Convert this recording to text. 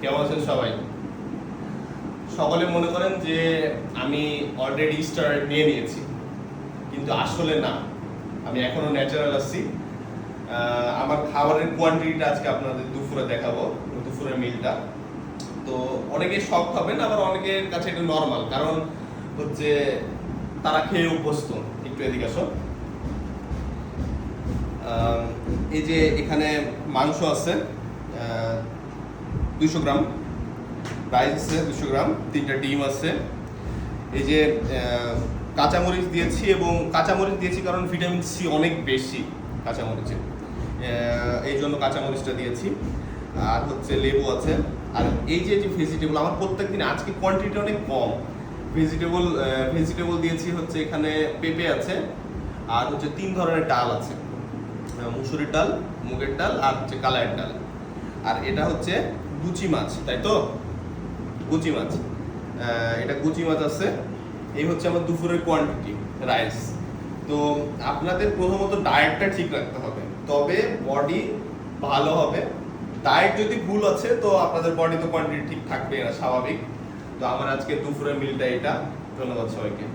কেমন আছেন সবাই? সকলে মনে করেন যে আমি অলরেডি স্টার নিয়ে নিয়েছি, কিন্তু আসলে না, আমি এখনো ন্যাচারাল আছি। আমার খাবারের কোয়ান্টিটিটা আজকে আপনাদের দুপুরে দেখাবো, দুপুরের মিলটা। তো অনেকে শক হবেন, আবার অনেকের কাছে এটা নর্মাল, কারণ হচ্ছে তারা খেয়ে অভ্যস্ত। একটু এদিকে আসো। এই যে এখানে মাংস আছে 200 গ্রাম, রাইস আছে 200 গ্রাম, 3টা ডিম আছে। এই যে কাঁচামরিচ দিয়েছি, এবং কাঁচামরিচ দিয়েছি কারণ ভিটামিন সি অনেক বেশি কাঁচামরিচে, এই জন্য কাঁচামরিচটা দিয়েছি। আর হচ্ছে লেবু আছে। আর এই যে যে ভেজিটেবল, আমার প্রত্যেকদিন আজকে কোয়ান্টিটি অনেক কম। ভেজিটেবল দিয়েছি হচ্ছে এখানে পেঁপে আছে, আর হচ্ছে 3 ধরনের ডাল আছে, মুসুরির ডাল, মুগের ডাল, আর হচ্ছে কালারের ডাল। আর এটা হচ্ছে গুচি মাছ, তাই তো? গুচি মাছ, এটা গুচি মাছ আছে। এই হচ্ছে আমার দুপুরের কোয়ান্টিটি রাইস। তো আপনাদের প্রথমত ডায়েটটা ঠিক রাখতে হবে, তবে বডি ভালো হবে। ডায়েট যদি ভুল আছে তো আপনাদের বডি তো কোয়ান্টিটি ঠিক থাকবে না, স্বাভাবিক। তো আমার আজকে দুপুরের মিলটা এটা। ধন্যবাদ সবাইকে।